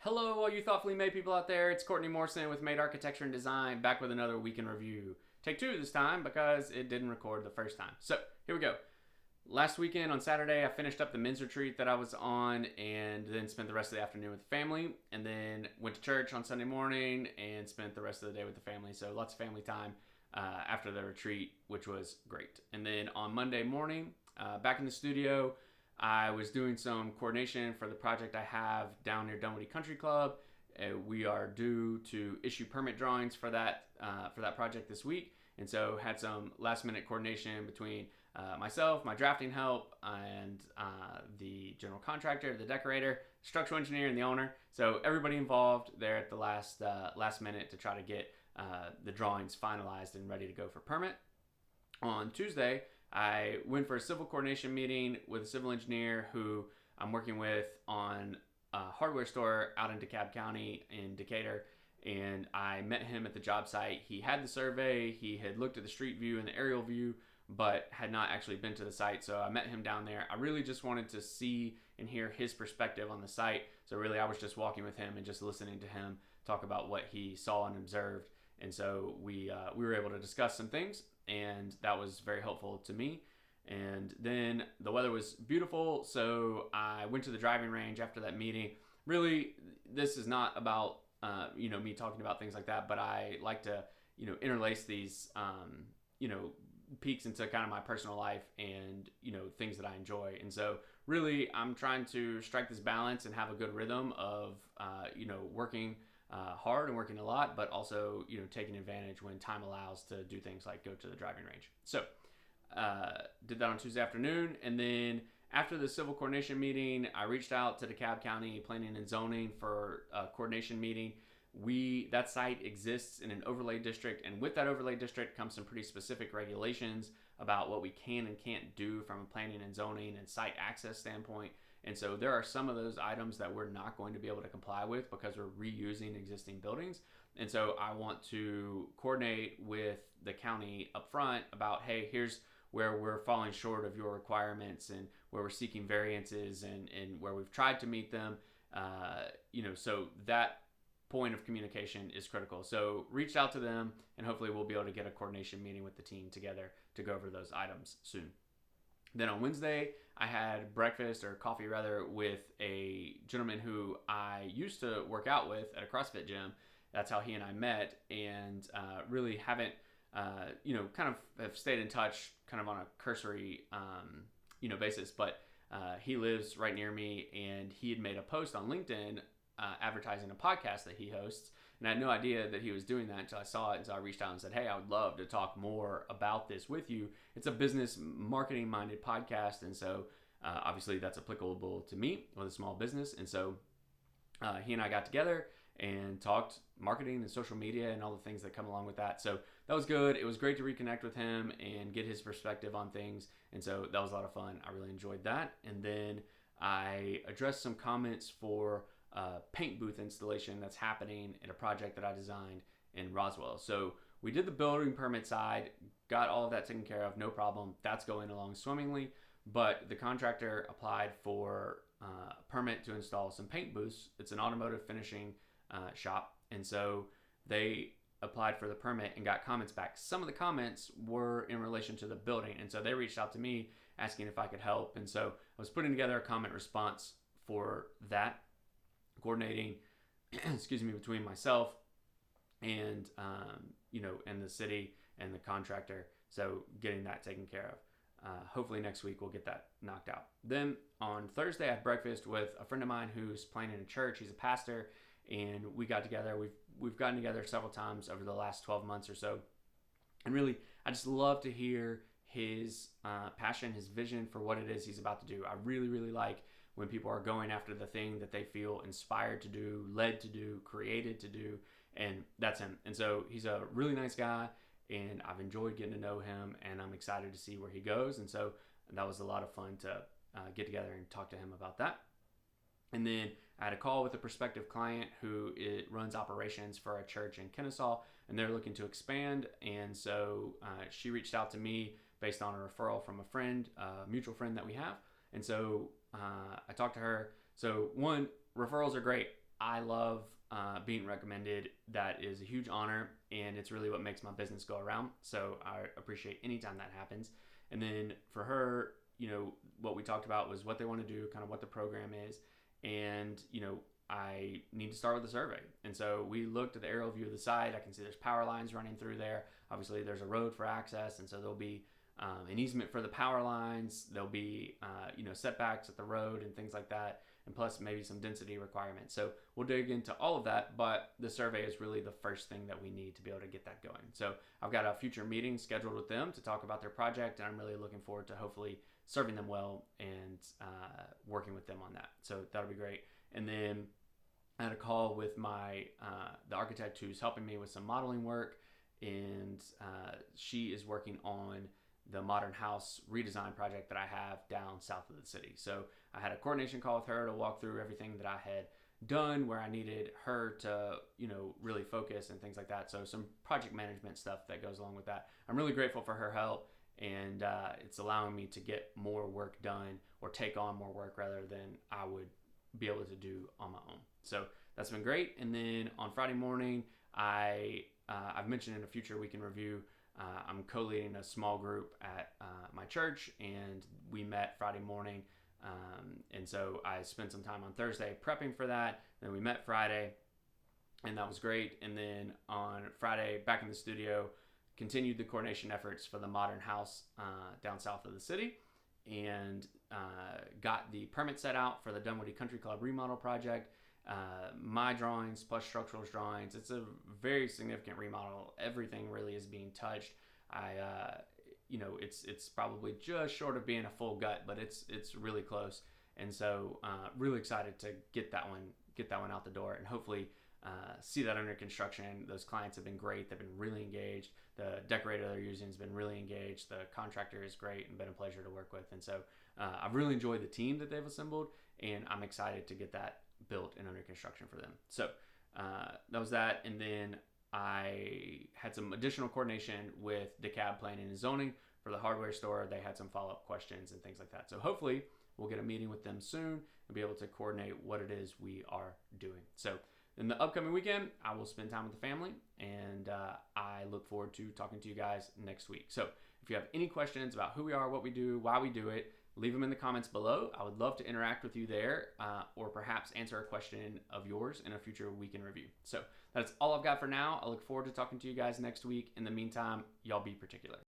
Hello, all you thoughtfully made people out there. It's Courtney Morrison with Made Architecture and Design, back with another week in review. Take two this time because it didn't record the first time. So, here we go. Last weekend on Saturday, I finished up the men's retreat that I was on and then spent the rest of the afternoon with the family. And then went to church on Sunday morning and spent the rest of the day with the family. So, lots of family time after the retreat, which was great. And then on Monday morning, back in the studio, I was doing some coordination for the project I have down near Dunwoody Country Club. We are due to issue permit drawings for that project this week, and so had some last minute coordination between myself, my drafting help, and the general contractor, the decorator, structural engineer, and the owner. So everybody involved there at the last minute to try to get the drawings finalized and ready to go for permit. On Tuesday, I went for a civil coordination meeting with a civil engineer who I'm working with on a hardware store out in DeKalb County in Decatur, and I met him at the job site. He had the survey, he had looked at the street view and the aerial view, but had not actually been to the site, so I met him down there. I really just wanted to see and hear his perspective on the site, so really I was just walking with him and just listening to him talk about what he saw and observed, and so we were able to discuss some things, and that was very helpful to me. And then the weather was beautiful, so I went to the driving range after that meeting. Really, this is not about me talking about things like that, but I like to interlace these peeks into kind of my personal life and things that I enjoy. And so really, I'm trying to strike this balance and have a good rhythm of working hard and working a lot, but also taking advantage when time allows to do things like go to the driving range. So did that on Tuesday afternoon, and then after the civil coordination meeting, I reached out to DeKalb County Planning and Zoning for a coordination meeting. That site exists in an overlay district, and with that overlay district comes some pretty specific regulations about what we can and can't do from a planning and zoning and site access standpoint. And so there are some of those items that we're not going to be able to comply with because we're reusing existing buildings. And so I want to coordinate with the county up front about, hey, here's where we're falling short of your requirements and where we're seeking variances and where we've tried to meet them. So that point of communication is critical. So reach out to them, and hopefully we'll be able to get a coordination meeting with the team together to go over those items soon. Then on Wednesday, I had breakfast, or coffee rather, with a gentleman who I used to work out with at a CrossFit gym. That's how he and I met, and really haven't, kind of have stayed in touch kind of on a cursory, basis. But he lives right near me, and he had made a post on LinkedIn advertising a podcast that he hosts. And I had no idea that he was doing that until I saw it. And so I reached out and said, hey, I would love to talk more about this with you. It's a business marketing minded podcast. And so obviously that's applicable to me with a small business. And so he and I got together and talked marketing and social media and all the things that come along with that. So that was good. It was great to reconnect with him and get his perspective on things. And so that was a lot of fun. I really enjoyed that. And then I addressed some comments for paint booth installation that's happening in a project that I designed in Roswell. So we did the building permit side, got all of that taken care of, no problem. That's going along swimmingly. But the contractor applied for a permit to install some paint booths. It's an automotive finishing shop. And so they applied for the permit and got comments back. Some of the comments were in relation to the building. And so they reached out to me asking if I could help. And so I was putting together a comment response for that, coordinating, between myself and and the city and the contractor. So getting that taken care of. Hopefully next week we'll get that knocked out. Then on Thursday I had breakfast with a friend of mine who's planning a church. He's a pastor, and we got together. We've gotten together several times over the last 12 months or so. And really, I just love to hear his passion, his vision for what it is he's about to do. I really, really like when people are going after the thing that they feel inspired to do, led to do, created to do, and that's him. And so he's a really nice guy, and I've enjoyed getting to know him, and I'm excited to see where he goes. And so that was a lot of fun to get together and talk to him about that. And then I had a call with a prospective client who runs operations for a church in Kennesaw, and they're looking to expand. And so she reached out to me based on a referral from a friend, a mutual friend that we have. And so I talked to her. So one, referrals are great. I love being recommended. That is a huge honor, and it's really what makes my business go around. So I appreciate anytime that happens. And then for her, what we talked about was what they want to do, kind of what the program is, and I need to start with a survey. And so we looked at the aerial view of the site. I can see there's power lines running through there. Obviously, there's a road for access, and so there'll be an easement for the power lines. There'll be setbacks at the road and things like that, and plus maybe some density requirements. So we'll dig into all of that, but the survey is really the first thing that we need to be able to get that going. So I've got a future meeting scheduled with them to talk about their project, and I'm really looking forward to hopefully serving them well and working with them on that. So that'll be great. And then I had a call with my the architect who's helping me with some modeling work, and she is working on the modern house redesign project that I have down south of the city. So I had a coordination call with her to walk through everything that I had done, where I needed her to, really focus and things like that. So some project management stuff that goes along with that. I'm really grateful for her help, and it's allowing me to get more work done, or take on more work rather than I would be able to do on my own. So that's been great. And then on Friday morning, I've mentioned in a future week in review, I'm co-leading a small group at my church, and we met Friday morning. And so I spent some time on Thursday prepping for that. Then we met Friday, and that was great. And then on Friday, back in the studio, continued the coordination efforts for the modern house down south of the city, and got the permit set out for the Dunwoody Country Club remodel project. My drawings plus structural drawings. It's a very significant remodel. Everything really is being touched. It's probably just short of being a full gut, but it's really close. And so really excited to get that one out the door, and hopefully see that under construction. Those clients have been great. They've been really engaged. The decorator they're using has been really engaged. The contractor is great and been a pleasure to work with. And so I've really enjoyed the team that they've assembled, and I'm excited to get that built and under construction for them. So that was that. And then I had some additional coordination with DeKalb Planning and Zoning for the hardware store. They had some follow-up questions and things like that. So hopefully we'll get a meeting with them soon and be able to coordinate what it is we are doing. So in the upcoming weekend, I will spend time with the family, and I look forward to talking to you guys next week. So if you have any questions about who we are, what we do, why we do it, leave them in the comments below. I would love to interact with you there, or perhaps answer a question of yours in a future week in review. So that's all I've got for now. I look forward to talking to you guys next week. In the meantime, y'all be particular.